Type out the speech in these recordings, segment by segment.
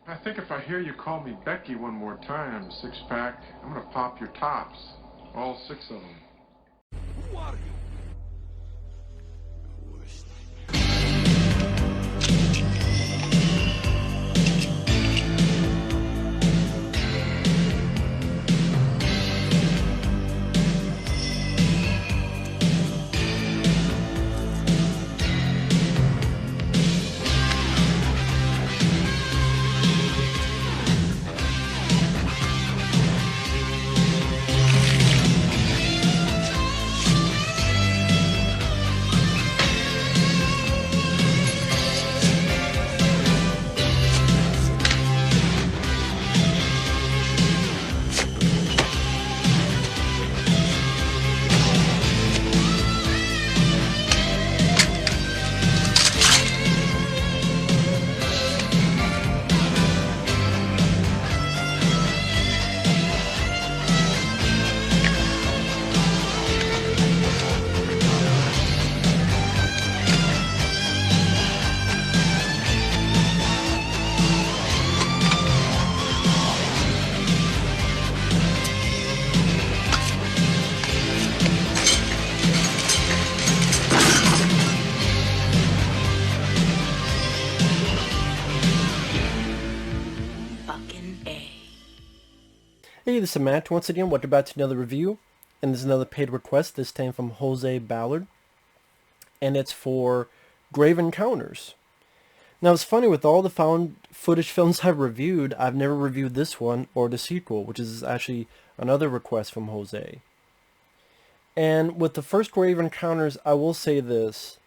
I think if I hear you call me Becky one more time, six-pack, I'm gonna pop your tops. All six of them. Who are you? Hey, this is Matt. Once again, welcome back to another review. And this is another paid request, this time from Jose Ballard. And it's for Grave Encounters. Now, it's funny, with all the found footage films I've reviewed, I've never reviewed this one or the sequel, which is actually another request from Jose. And with the first Grave Encounters, I will say this.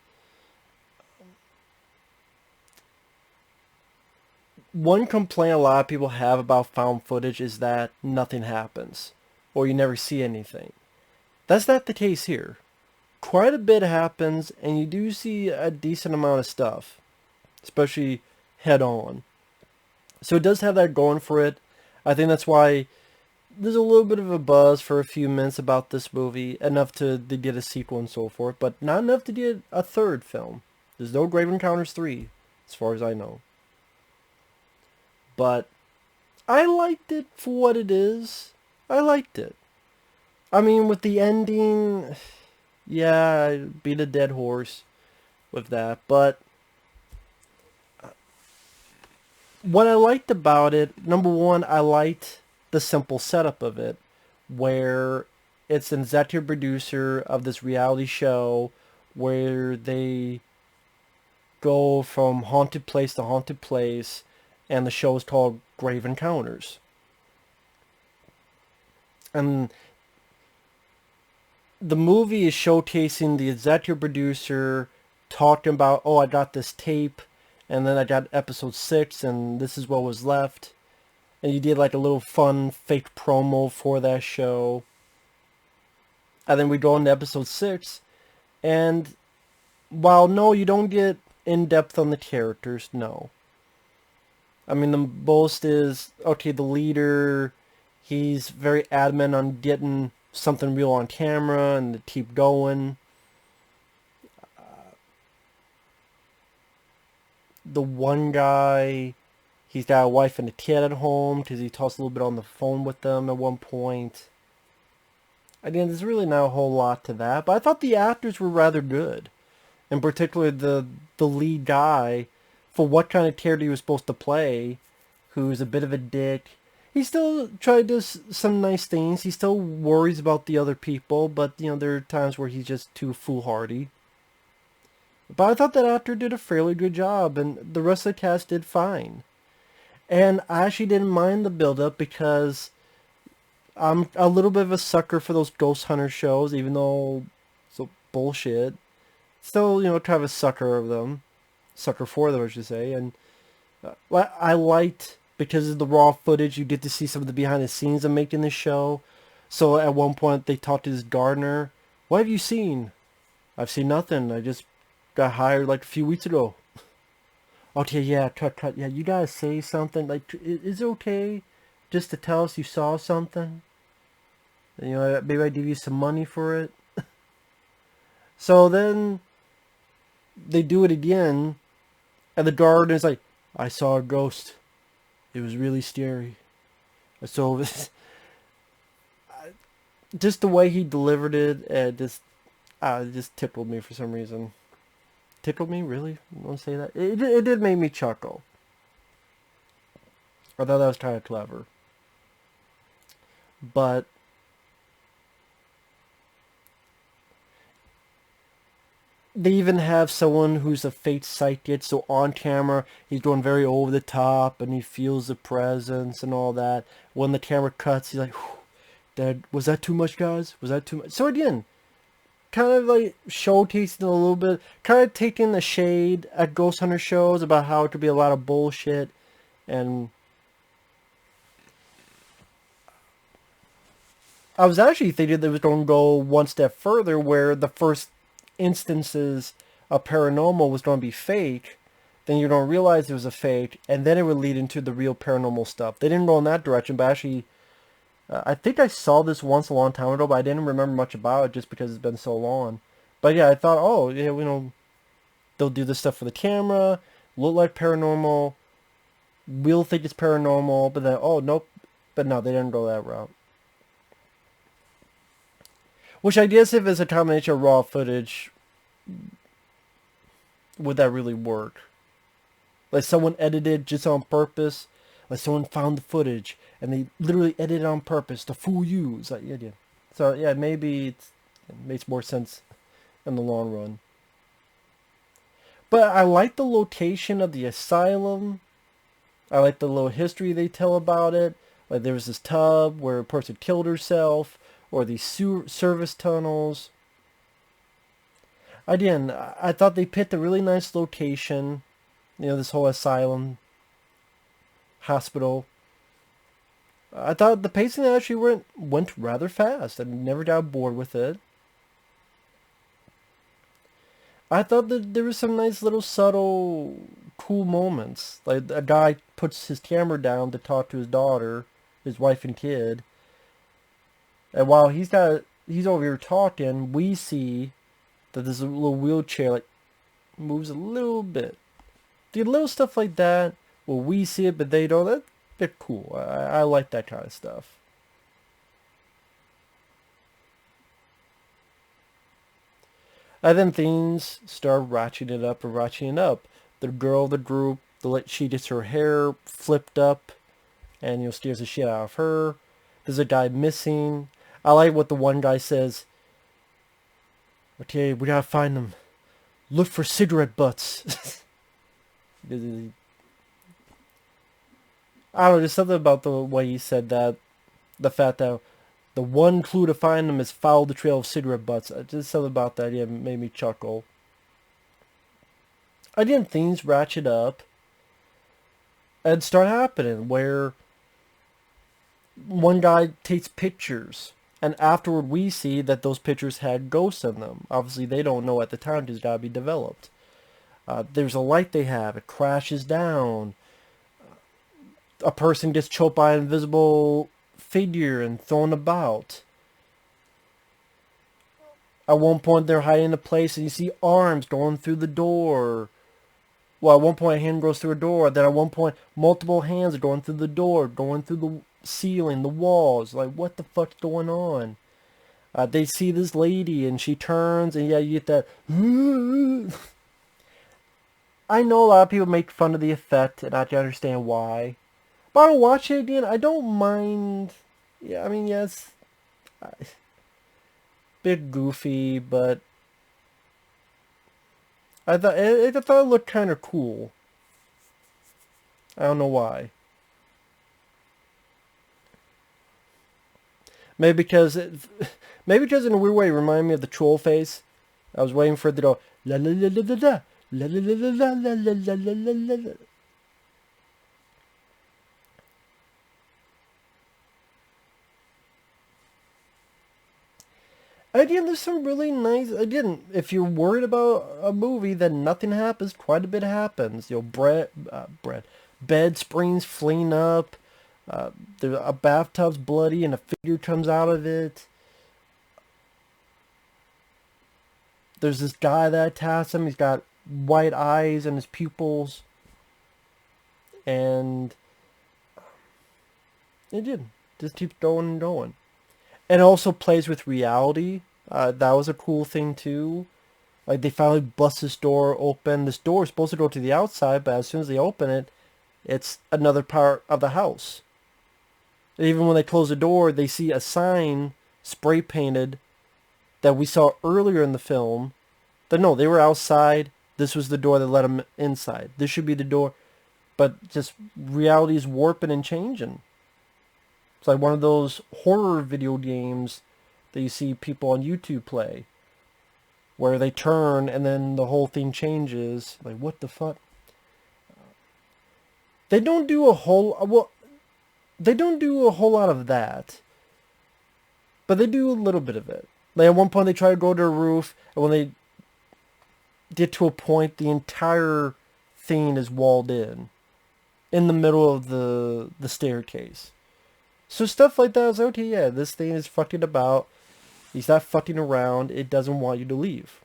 One complaint a lot of people have about found footage is that nothing happens, or you never see anything. That's not the case here. Quite a bit happens, and you do see a decent amount of stuff, especially head on. So it does have that going for it. I think that's why there's a little bit of a buzz for a few minutes about this movie, enough to get a sequel and so forth, but not enough to get a third film. There's no Grave Encounters 3, as far as I know. But I liked it for what it is. I liked it. I mean, with the ending, yeah, I beat a dead horse with that. But what I liked about it, number one, I liked the simple setup of it, where it's an executive producer of this reality show where they go from haunted place to haunted place, and the show is called Grave Encounters. And the movie is showcasing the executive producer talking about, oh, I got this tape, and then I got episode 6, and this is what was left. And you did like a little fun fake promo for that show. And then we go into episode 6, and while no, you don't get in depth on the characters, no. I mean, the boast is, okay, the leader, he's very adamant on getting something real on camera and to keep going. The one guy, he's got a wife and a kid at home because he talks a little bit on the phone with them at one point. Again, there's really not a whole lot to that, but I thought the actors were rather good. In particular, the lead guy, for what kind of character he was supposed to play, who's a bit of a dick. He still tried to do some nice things. He still worries about the other people, but, you know, there are times where he's just too foolhardy. But I thought that actor did a fairly good job, and the rest of the cast did fine. And I actually didn't mind the build-up because I'm a little bit of a sucker for those ghost hunter shows, even though it's a bullshit. Still, you know, kind of a sucker of them. Sucker for them, I should say. And I liked, because of the raw footage, you get to see some of the behind the scenes of making this show. So at one point they talked to this gardener. What have you seen? I've seen nothing. I just got hired like a few weeks ago. Okay, yeah, cut. Yeah, you gotta say something. Like, is it okay just to tell us you saw something? You know, maybe I give you some money for it. So then they do it again, and the gardener's like, I saw a ghost. It was really scary. So just the way he delivered it, just tickled me for some reason. Tickled me, really? You want to say that? It did make me chuckle. I thought that was kind of clever. But they even have someone who's a fake psychic, so on camera he's going very over the top and he feels the presence and all that. When the camera cuts, he's like, was that too much, guys? Was that too much? So again, kind of like showcasing a little bit, kind of taking the shade at Ghost Hunter shows about how it could be a lot of bullshit. And I was actually thinking they was going to go one step further, where the first instances of paranormal was going to be fake, then you're going to realize it was a fake, and then it would lead into the real paranormal stuff. They didn't go in that direction, but actually, I think I saw this once a long time ago, but I didn't remember much about it just because it's been so long. But yeah, I thought, oh, yeah, they'll do this stuff for the camera, look like paranormal, we'll think it's paranormal, but then, oh, nope. But no, they didn't go that route. Which I guess if it's a combination of raw footage, would that really work? Like someone edited just on purpose? Like someone found the footage and they literally edited on purpose to fool you? It's like, yeah. So yeah, maybe it makes more sense in the long run. But I like the location of the asylum. I like the little history they tell about it. Like there was this tub where a person killed herself, or these service tunnels. Again, I thought they picked a really nice location. This whole asylum, hospital. I thought the pacing actually went rather fast. I never got bored with it. I thought that there was some nice little subtle, cool moments. Like a guy puts his camera down to talk to his daughter, his wife and kid. And while he's over here talking, we see that there's a little wheelchair like moves a little bit. The little stuff like that, well, we see it, but they don't. That's a bit cool. I like that kind of stuff. And then things start ratcheting up. The girl of the group, she gets her hair flipped up, and scares the shit out of her. There's a guy missing. I like what the one guy says. Okay, we gotta find them. Look for cigarette butts. I don't know, there's something about the way he said that. The fact that the one clue to find them is follow the trail of cigarette butts. Just something about that, yeah, made me chuckle. Again, things ratchet up and start happening where one guy takes pictures, and afterward we see that those pictures had ghosts in them. Obviously they don't know at the time because it's got to be developed. There's a light they have. It crashes down. A person gets choked by an invisible figure and thrown about. At one point they're hiding in a place and you see arms going through the door. Well, at one point a hand goes through a door. Then at one point multiple hands are going through the door, going through the ceiling, the walls. Like, what the fuck's going on? They see this lady and she turns and yeah, you get that. I know a lot of people make fun of the effect and I can understand why. But I'll watch it again. I don't mind. Yeah, I mean, yes. Bit goofy, but I thought it looked kind of cool. I don't know why. Maybe because in a weird way it reminded me of the troll face. I was waiting for it to go la la la la la la la la la la la la la la. Again, there's some really nice. Again, if you're worried about a movie that nothing happens, quite a bit happens. Bed springs fling up. A bathtub's bloody and a figure comes out of it. There's this guy that attacks him. He's got white eyes and his pupils. And It did. Just keeps going and going. And it also plays with reality. That was a cool thing too. Like they finally bust this door open. This door is supposed to go to the outside, but as soon as they open it, it's another part of the house. And even when they close the door, they see a sign spray painted that we saw earlier in the film. That no, they were outside. This was the door that let them inside. This should be the door. But just reality is warping and changing. It's like one of those horror video games that you see people on YouTube play, where they turn and then the whole thing changes. Like, what the fuck? They don't do a whole they don't do a whole lot of that, but they do a little bit of it. Like at one point they try to go to a roof, and when they get to a point, the entire thing is walled in the middle of the staircase. So stuff like that, I was like, okay, yeah, this thing is fucking about. He's not fucking around. It doesn't want you to leave.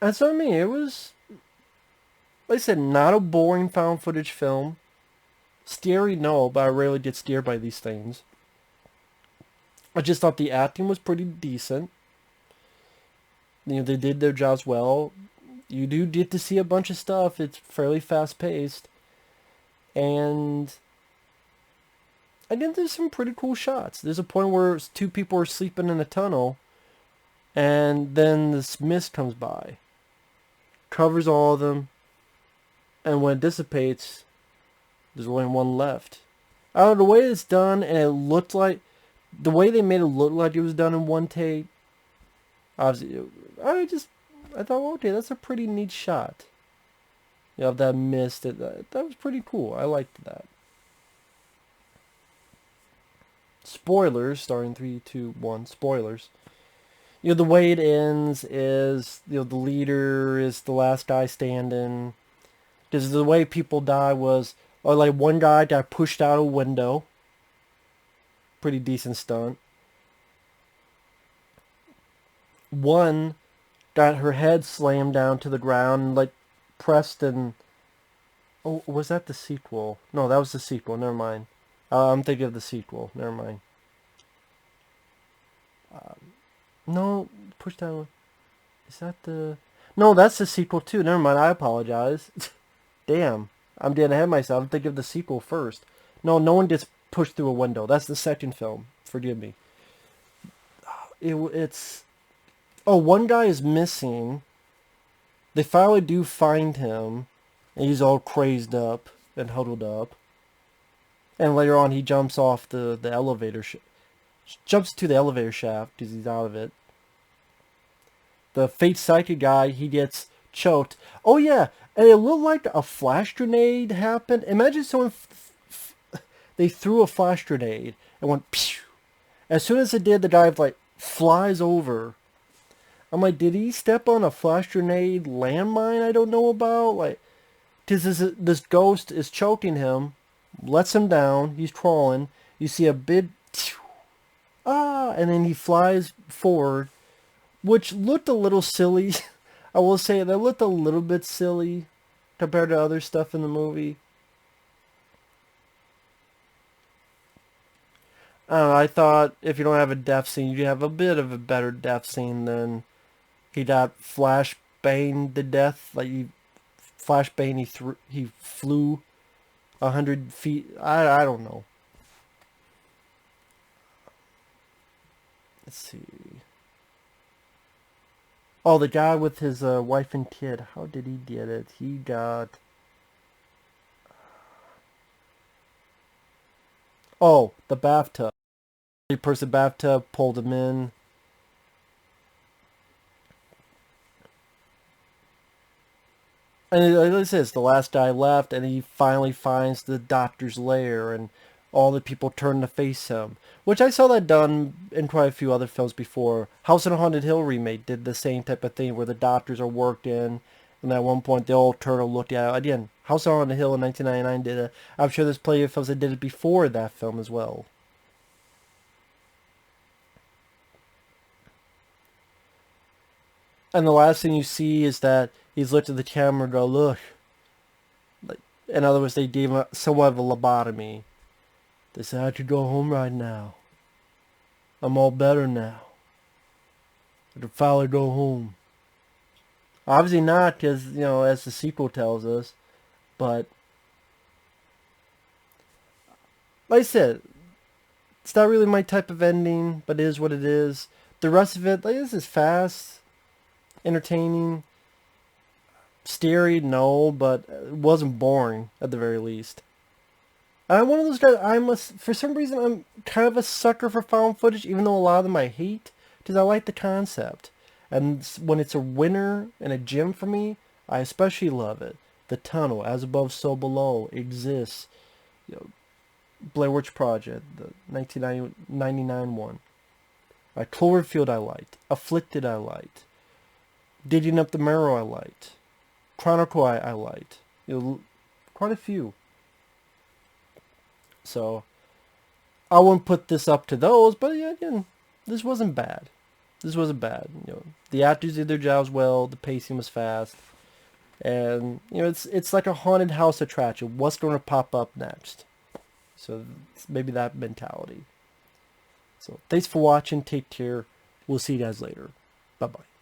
And so, I mean, it was, like I said, not a boring found footage film. Scary, no, but I rarely get scared by these things. I just thought the acting was pretty decent. You know, they did their jobs well. You do get to see a bunch of stuff. It's fairly fast-paced. And again, there's some pretty cool shots. There's a point where two people are sleeping in a tunnel, and then this mist comes by, covers all of them, and when it dissipates, there's only one left. I don't know, the way it's done, and it looked like, the way they made it look like it was done in one take, obviously, I thought, okay, that's a pretty neat shot. You have that mist. That was pretty cool. I liked that. Spoilers, starting 3, 2, 1. Spoilers. You know, the way it ends is, you know, the leader is the last guy standing. Because the way people die was, or like one guy got pushed out a window. Pretty decent stunt. One got her head slammed down to the ground, like pressed and... Oh, was that the sequel? No, that was the sequel. Never mind. I'm thinking of the sequel. Never mind. No, push down. Is that the... No, that's the sequel too. Never mind. I apologize. Damn. I'm getting ahead of myself. I'm thinking of the sequel first. No, no one gets pushed through a window. That's the second film. Forgive me. It's... Oh, one guy is missing. They finally do find him. And he's all crazed up and huddled up. And later on, he jumps off the elevator. Jumps to the elevator shaft because he's out of it. The fake psychic guy, he gets choked. Oh yeah, and it looked like a flash grenade happened. Imagine someone... they threw a flash grenade and went... Pew! As soon as it did, the guy like flies over. I'm like, did he step on a flash grenade landmine I don't know about? Like, because this ghost is choking him, lets him down, he's crawling. You see a big... and then he flies forward, which looked a little silly. I will say that looked a little bit silly compared to other stuff in the movie. I don't know, I thought if you don't have a death scene, you have a bit of a better death scene than he got flash banged to death. Like he flash banged, he flew 100 feet. I don't know. Let's see. Oh, the guy with his wife and kid. How did he get it? He got... Oh, the bathtub. The person bathtub pulled him in. And like I said, it's the last guy left, and he finally finds the doctor's lair, and all the people turn to face him. Which I saw that done in quite a few other films before. House on a Haunted Hill remake did the same type of thing, where the doctors are worked in, and at one point they all turn and look at it. Again, House on a Haunted Hill in 1999 did it. I'm sure there's plenty of films that did it before that film as well. And the last thing you see is that he's looked at the camera and go, look. Like, In other words, they gave him somewhat of a lobotomy. They said, I could go home right now. I'm all better now. I could finally go home. Obviously not, because, you know, as the sequel tells us. But, like I said, it's not really my type of ending, but it is what it is. The rest of it, like, this is fast, entertaining, scary, no, but it wasn't boring, at the very least. I'm one of those guys, for some reason, I'm kind of a sucker for found footage, even though a lot of them I hate, because I like the concept. And when it's a winner and a gem for me, I especially love it. The Tunnel, As Above, So Below, exists. You know, Blair Witch Project, the 1999 one. Cloverfield I liked. Afflicted I liked. Digging Up the Marrow I liked. Chronicle I liked. You know, quite a few. So, I wouldn't put this up to those, but yeah, again, this wasn't bad. This wasn't bad. You know, the actors did their jobs well. The pacing was fast, and you know, it's like a haunted house attraction. What's going to pop up next? So maybe that mentality. So thanks for watching. Take care. We'll see you guys later. Bye bye.